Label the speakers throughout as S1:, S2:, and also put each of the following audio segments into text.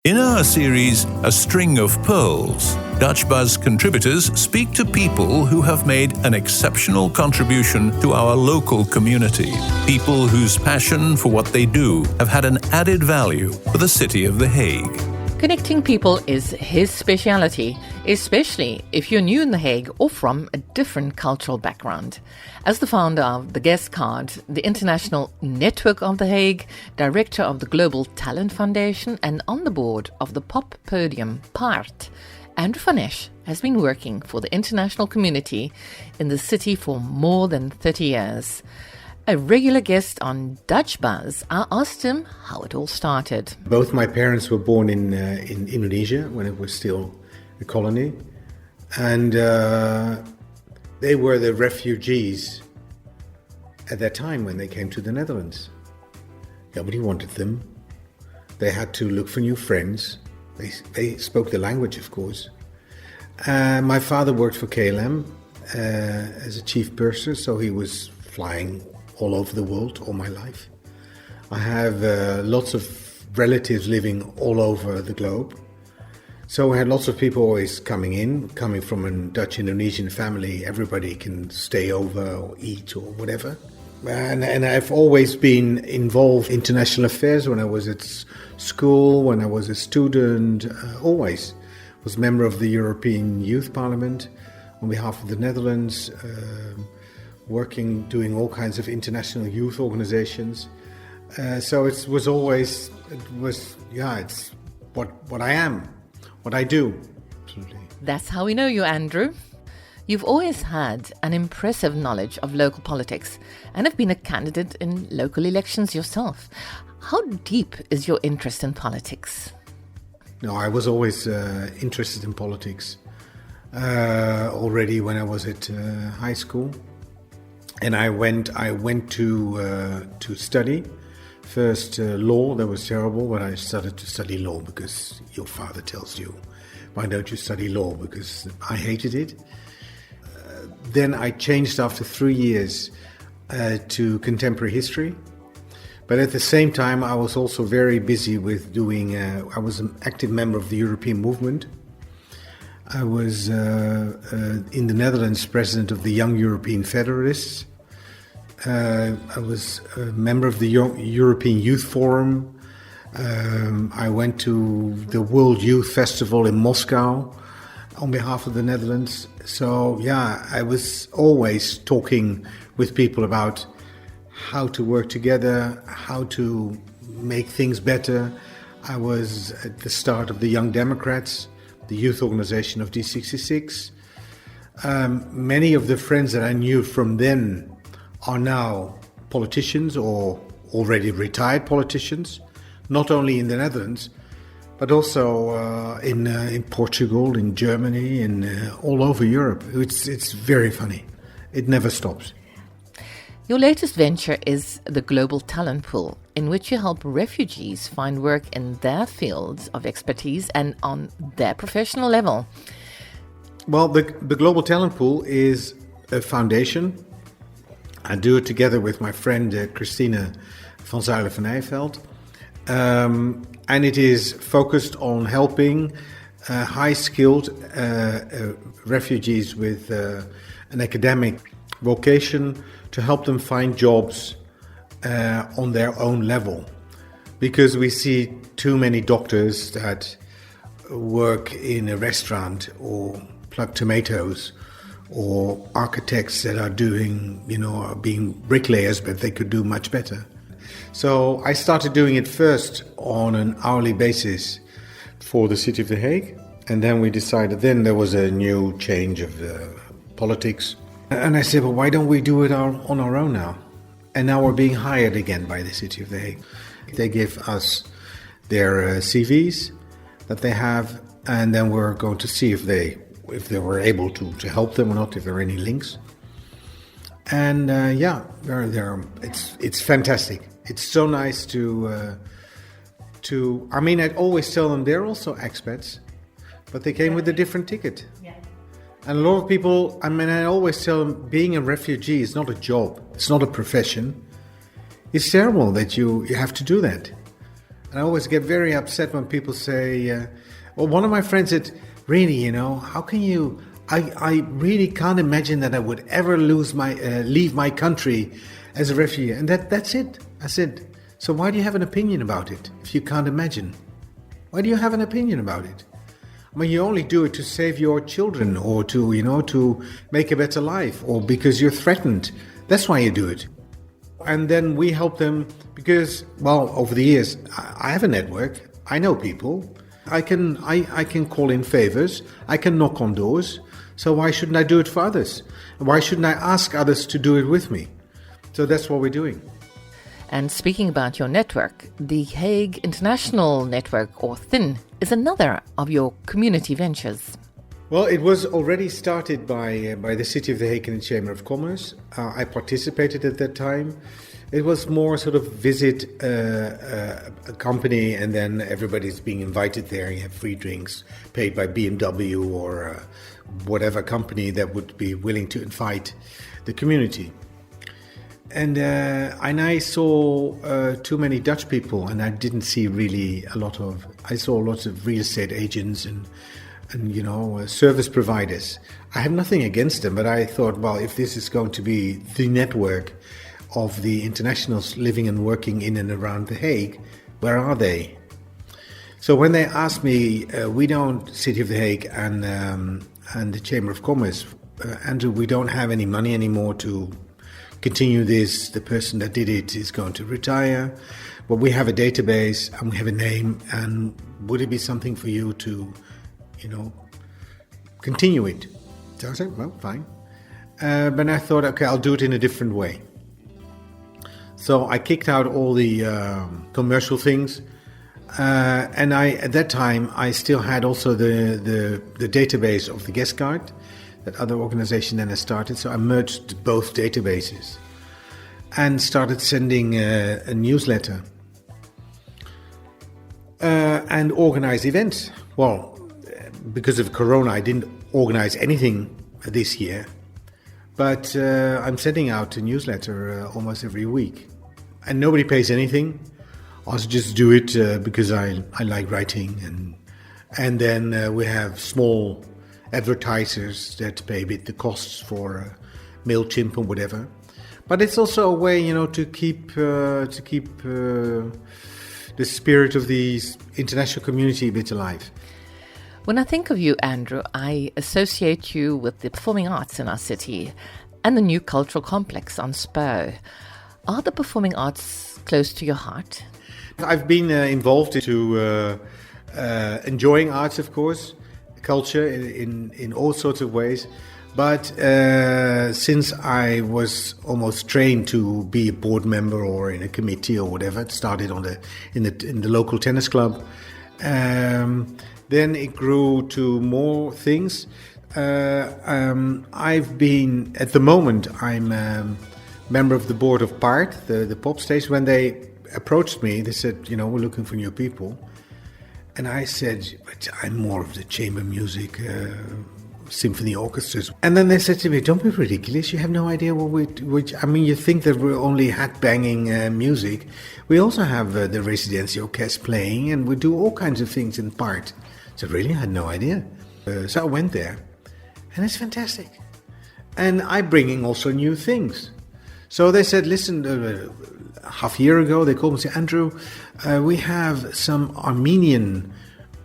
S1: In our series, A String of Pearls, DutchbuzZ contributors speak to people who have made an exceptional contribution to our local community. People whose passion for what they do have had an added value for the city of The Hague.
S2: Connecting people is his speciality, especially if you're new in The Hague or from a different cultural background. As the founder of the Guest Card, the International Network of The Hague, director of the Global Talent Foundation, and on the board of the pop podium Paard, Andrew van Esch has been working for the international community in the city for more than 30 years. A regular guest on DutchbuzZ, I asked him how it all started.
S3: Both my parents were born in Indonesia when it was still a colony, and they were the refugees at that time when they came to the Netherlands. Nobody wanted them. They had to look for new friends. They spoke the language, of course. My father worked for KLM as a chief purser, so he was flying all over the world all my life. I have lots of relatives living all over the globe. So I had lots of people always coming from a Dutch-Indonesian family. Everybody can stay over or eat or whatever. And I've always been involved in international affairs when I was at school, when I was a student, always. Was member of the European Youth Parliament on behalf of the Netherlands, doing all kinds of international youth organizations. So it's what I am, what I do. Absolutely.
S2: That's how we know you, Andrew. You've always had an impressive knowledge of local politics and have been a candidate in local elections yourself. How deep is your interest in politics?
S3: No, I was always interested in politics already when I was at high school. And I went to study first law. That was terrible, but I started to study law because your father tells you, why don't you study law? Because I hated it. Then I changed after 3 years to contemporary history. But at the same time, I was also very busy with I was an active member of the European movement. I was in the Netherlands president of the Young European Federalists. I was a member of the European Youth Forum. I went to the World Youth Festival in Moscow on behalf of the Netherlands. So yeah, I was always talking with people about how to work together, how to make things better. I was at the start of the Young Democrats, the youth organization of D66. Many of the friends that I knew from then are now politicians or already retired politicians, not only in the Netherlands, but also in Portugal, in Germany, and all over Europe. It's very funny. It never stops.
S2: Your latest venture is the Global Talent Pool, in which you help refugees find work in their fields of expertise and on their professional level.
S3: Well, the Global Talent Pool is a foundation. I do it together with my friend Christine van Zuilen van Eyveld. And it is focused on helping high-skilled refugees with an academic vocation to help them find jobs on their own level. Because we see too many doctors that work in a restaurant or pluck tomatoes, or architects that are being bricklayers, but they could do much better. So I started doing it first on an hourly basis for the city of The Hague. And then we decided, then there was a new change of politics. And I said, well, why don't we do it on our own now? And now we're being hired again by the city of The Hague. They give us their CVs that they have, and then we're going to see if they were able to help them or not, if there are any links. And it's fantastic. It's so nice to I'd always tell them they're also expats, but they came with a different ticket. Yeah. And a lot of people, I always tell them being a refugee is not a job. It's not a profession. It's terrible that you have to do that. And I always get very upset when people say, well, one of my friends said, really, how can you, I really can't imagine that I would ever leave my country as a refugee. And that's it. I said, so why do you have an opinion about it if you can't imagine? Why do you have an opinion about it? I mean, you only do it to save your children or to make a better life or because you're threatened. That's why you do it. And then we help them because, well, over the years, I have a network. I know people. I can call in favors. I can knock on doors. So why shouldn't I do it for others? Why shouldn't I ask others to do it with me? So that's what we're doing.
S2: And speaking about your network, the Hague International Network, or THIN, is another of your community ventures.
S3: Well, it was already started by the City of The Hague and the Chamber of Commerce. I participated at that time. It was more sort of visit a company and then everybody's being invited there. You have free drinks paid by BMW or whatever company that would be willing to invite the community. And I saw too many Dutch people, and I didn't see really I saw lots of real estate agents and service providers. I have nothing against them, but I thought, well, if this is going to be the network of the internationals living and working in and around The Hague, where are they? So when they asked me, we don't, City of The Hague and the Chamber of Commerce, Andrew, we don't have any money anymore to continue this. The person that did it is going to retire. But we have a database and we have a name. And would it be something for you to, continue it? So I said, well, fine. But I thought, okay, I'll do it in a different way. So I kicked out all the commercial things. And at that time, I still had also the database of the guest card. That other organization then has started. So I merged both databases and started sending a newsletter and organize events. Well, because of Corona, I didn't organize anything this year, but I'm sending out a newsletter almost every week, and nobody pays anything. I also just do it because I like writing, and then we have small advertisers that pay a bit the costs for MailChimp or whatever. But it's also a way, to keep the spirit of the international community a bit alive.
S2: When I think of you, Andrew, I associate you with the performing arts in our city and the new cultural complex on Spur. Are the performing arts close to your heart?
S3: I've been involved into enjoying arts, of course, culture in all sorts of ways, but since I was almost trained to be a board member or in a committee or whatever, it started in the local tennis club. Then it grew to more things. I've been at the moment I'm a member of the board of Paard, the pop stage. When they approached me, they said, we're looking for new people. And I said, but I'm more of the chamber music, symphony orchestras. And then they said to me, don't be ridiculous. You have no idea you think that we're only hat-banging music. We also have the residency orchestra playing, and we do all kinds of things in Paard. So really, I had no idea. So I went there, and it's fantastic. And I'm bringing also new things. So they said, listen, half a year ago, they called me and said, Andrew, we have some Armenian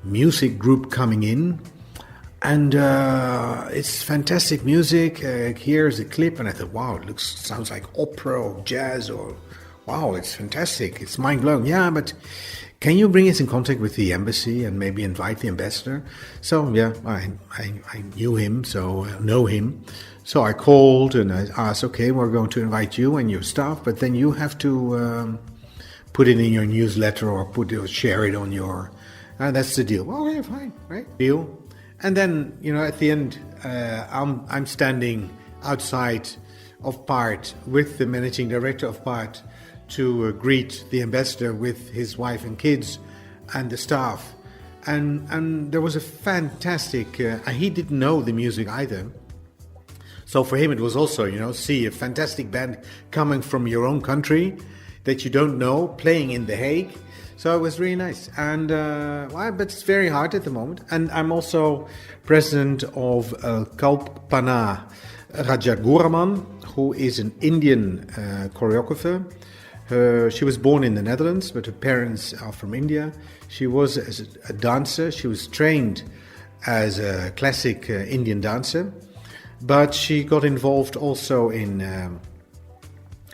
S3: music group coming in, and it's fantastic music. Here's a clip. And I thought, wow, sounds like opera or jazz, or wow, it's fantastic. It's mind-blowing. Yeah, but can you bring us in contact with the embassy and maybe invite the ambassador? So, yeah, I knew him, so I know him. So I called and I asked, okay, we're going to invite you and your staff, but then you have to put it in your newsletter or share it on your... that's the deal. Okay, fine, right? Deal. And then, at the end, I'm standing outside of Paard with the managing director of Paard to greet the ambassador with his wife and kids and the staff. And there was a fantastic... he didn't know the music either. So for him it was also, see a fantastic band coming from your own country that you don't know, playing in The Hague. So it was really nice. And but it's very hard at the moment. And I'm also president of Kalpana Rajaguraman, who is an Indian choreographer. She was born in the Netherlands, but her parents are from India. She was a dancer. She was trained as a classic Indian dancer, but she got involved also in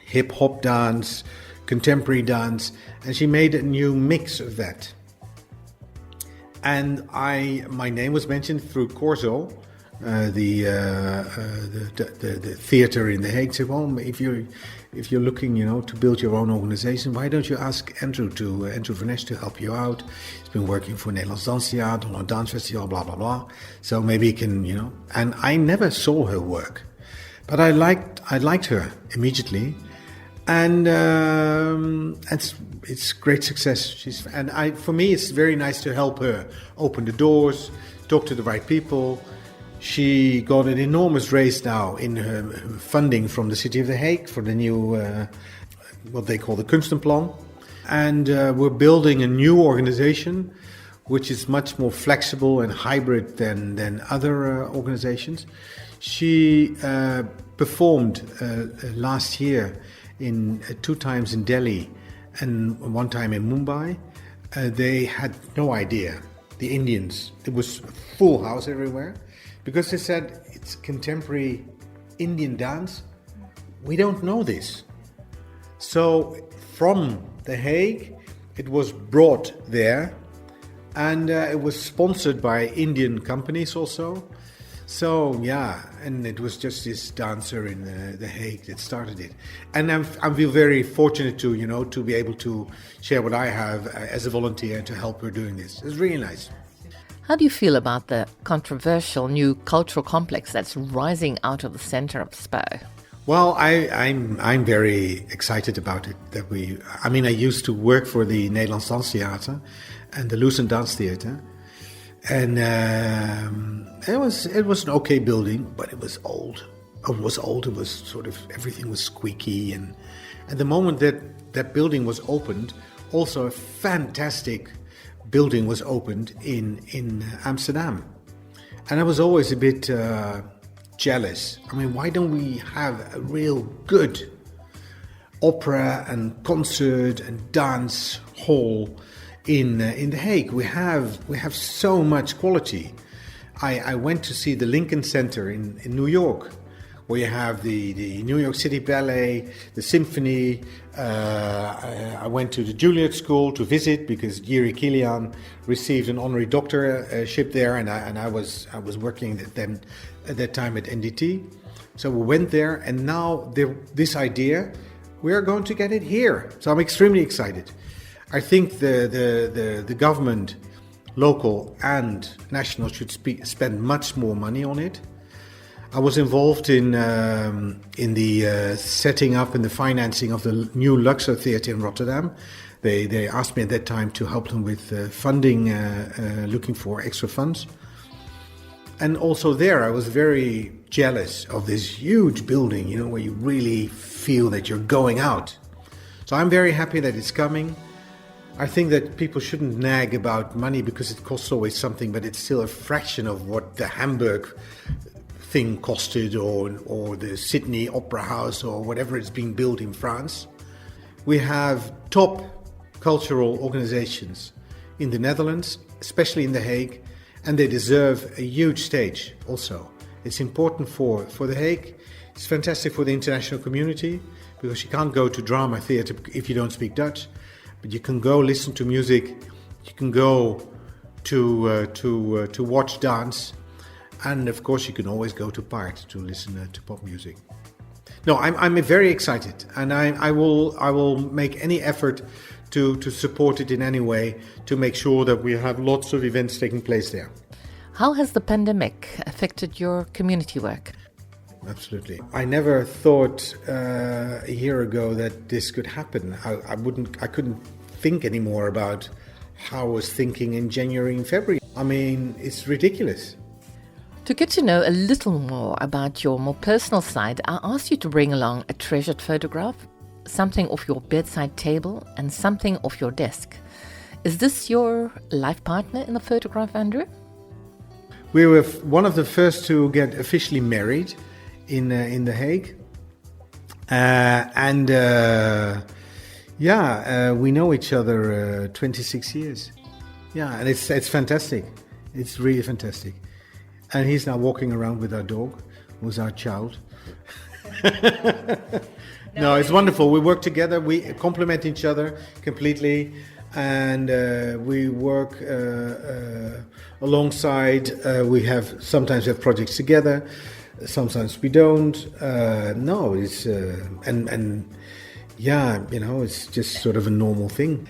S3: hip-hop dance, contemporary dance, and she made a new mix of that. And my name was mentioned through Corso, the theater in The Hague. Said, well, if you're looking, to build your own organization, why don't you ask Andrew van Esch to help you out? He's been working for Nederlands Danstheater, Holland Dance Festival, blah blah blah. So maybe he can, And I never saw her work, but I liked her immediately, and it's great success. For me, it's very nice to help her open the doors, talk to the right people. She got an enormous raise now in her funding from the city of The Hague for the new, what they call the Kunstenplan. And we're building a new organization, which is much more flexible and hybrid than other organizations. She performed last year in 2 times in Delhi and 1 time in Mumbai. They had no idea, the Indians. It was a full house everywhere. Because they said it's contemporary Indian dance. We don't know this. So from The Hague, it was brought there, and it was sponsored by Indian companies also. So yeah, and it was just this dancer in The Hague that started it. And I feel very fortunate to be able to share what I have as a volunteer to help her doing this. It's really nice.
S2: How do you feel about the controversial new cultural complex that's rising out of the center of SPO?
S3: Well, I'm very excited about it. I used to work for the Nederlands Danstheater and the Lucent Dance Theater, and it was an okay building, but it was old. It was old. It was sort of everything was squeaky, and at the moment that building was opened, also a fantastic building was opened in Amsterdam, and I was always a bit jealous. Why don't we have a real good opera and concert and dance hall in The Hague? We have so much quality. I went to see the Lincoln Center in New York, where you have the New York City Ballet, the Symphony. I went to the Juilliard School to visit because Yuri Kilian received an honorary doctorship there, and I was working at that time at NDT. So we went there, and now this idea, we are going to get it here. So I'm extremely excited. I think the government, local and national, should spend much more money on it. I was involved in the setting up and the financing of the new Luxor Theatre in Rotterdam. They asked me at that time to help them with funding, looking for extra funds. And also there, I was very jealous of this huge building, where you really feel that you're going out. So I'm very happy that it's coming. I think that people shouldn't nag about money because it costs always something, but it's still a fraction of what the Hamburg thing costed or the Sydney Opera House or whatever is being built in France. We have top cultural organizations in the Netherlands, especially in The Hague, and they deserve a huge stage also. It's important for The Hague. It's fantastic for the international community because you can't go to drama theatre if you don't speak Dutch, but you can go listen to music, you can go to watch dance. And of course, you can always go to Paard to listen to pop music. No, I'm very excited, and I will make any effort to support it in any way to make sure that we have lots of events taking place there.
S2: How has the pandemic affected your community work?
S3: Absolutely. I never thought a year ago that this could happen. I couldn't think anymore about how I was thinking in January and February. It's ridiculous.
S2: To get to know a little more about your more personal side, I asked you to bring along a treasured photograph, something off your bedside table, and something off your desk. Is this your life partner in the photograph, Andrew?
S3: We were one of the first to get officially married in The Hague. We know each other 26 years. Yeah, and it's fantastic. It's really fantastic. And he's now walking around with our dog, who's our child. No, it's wonderful. We work together. We complement each other completely. And we work alongside. We sometimes have projects together. Sometimes we don't. It's just sort of a normal thing.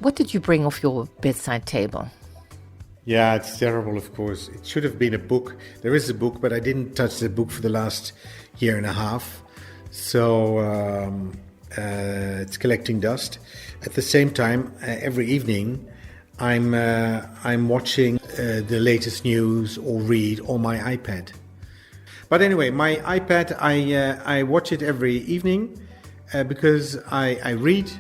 S2: What did you bring off your bedside table?
S3: Yeah, it's terrible, of course. It should have been a book. There is a book, but I didn't touch the book for the last year and a half. So it's collecting dust. At the same time, every evening, I'm watching the latest news or read on my iPad. But anyway, my iPad, I watch it every evening because I read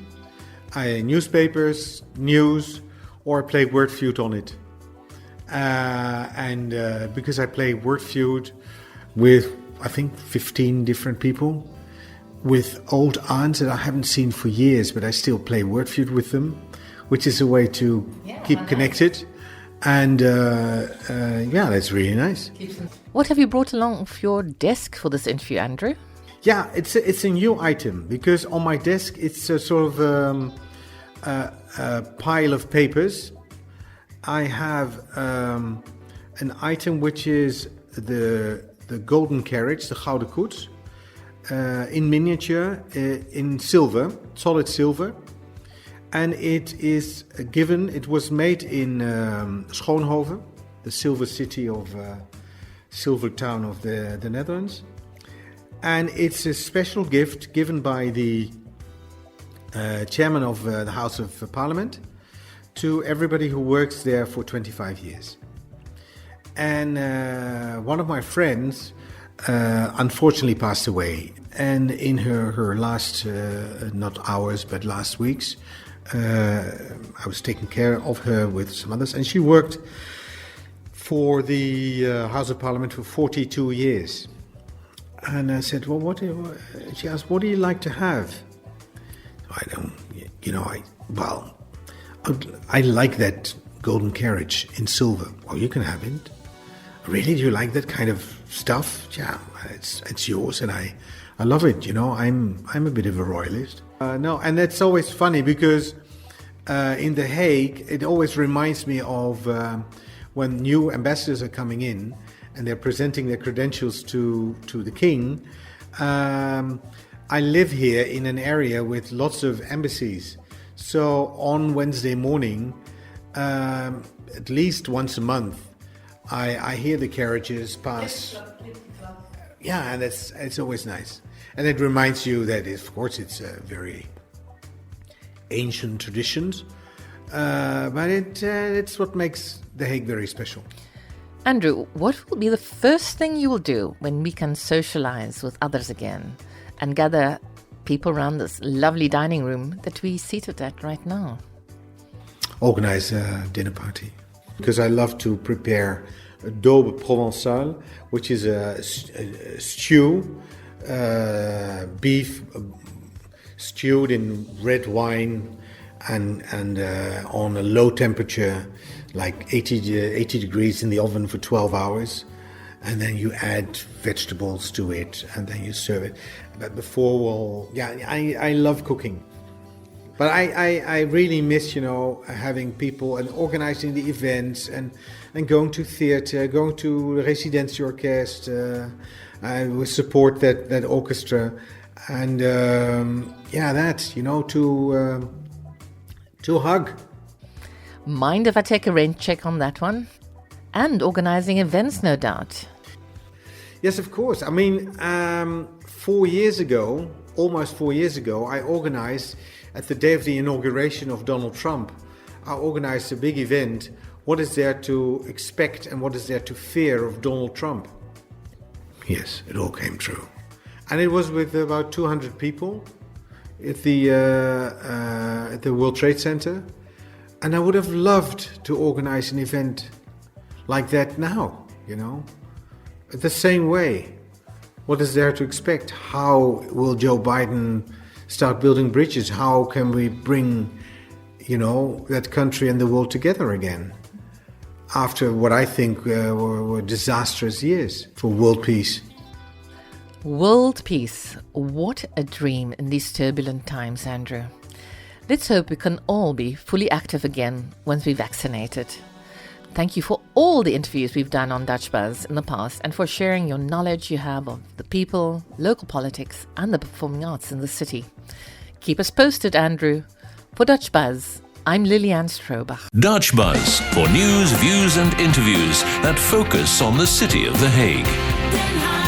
S3: newspapers, news, or I play Word Feud on it. Because I play Word Feud with, I think, 15 different people, with old aunts that I haven't seen for years, but I still play Word Feud with them, which is a way to keep connected. And that's really nice.
S2: What have you brought along for your desk for this interview, Andrew?
S3: Yeah, it's a new item, because on my desk it's a sort of a pile of papers. I have an item which is the golden carriage, the gouden koets, in miniature, in silver, solid silver. And it was made in Schoonhoven, the silver city silver town of the Netherlands. And it's a special gift given by the chairman of the House of Parliament to everybody who works there for 25 years. And one of my friends unfortunately passed away. And in her last, not hours, but last weeks, I was taking care of her with some others. And she worked for the House of Parliament for 42 years. And I said, well, she asked, what do you like to have? I like that golden carriage in silver. Well, you can have it. Really? Do you like that kind of stuff? Yeah, it's yours, and I love it. I'm a bit of a royalist. And that's always funny because in The Hague, it always reminds me of when new ambassadors are coming in and they're presenting their credentials to the king. I live here in an area with lots of embassies. So on Wednesday morning, at least once a month, I hear the carriages pass. Yeah, and it's always nice. And it reminds you that, of course, it's a very ancient traditions, but it's what makes The Hague very special.
S2: Andrew, what will be the first thing you will do when we can socialize with others again and gather people around this lovely dining room that we seated at right now?
S3: Organize a dinner party, because I love to prepare a daube provençal, which is a stew, beef stewed in red wine and on a low temperature, like 80 degrees in the oven for 12 hours. And then you add vegetables to it, and then you serve it. But I love cooking. But I really miss, having people and organizing the events and going to theater, going to Residentieorkest. I will support that orchestra. And to hug.
S2: Mind if I take a rain check on that one? And organizing events, no doubt.
S3: Yes, of course. I mean, almost 4 years ago, I organized, at the day of the inauguration of Donald Trump, I organized a big event. What is there to expect and what is there to fear of Donald Trump? Yes, it all came true. And it was with about 200 people at the World Trade Center. And I would have loved to organize an event like that now, the same way. What is there to expect? How will Joe Biden start building bridges? How can we bring, that country and the world together again? After what I think were disastrous years for world peace.
S2: World peace. What a dream in these turbulent times, Andrew. Let's hope we can all be fully active again once we're vaccinated. Thank you for all the interviews we've done on DutchbuzZ in the past and for sharing your knowledge you have of the people, local politics and the performing arts in the city. Keep us posted, Andrew. For DutchbuzZ, I'm Liliane Strobach.
S1: DutchbuzZ, for news, views and interviews that focus on the city of The Hague.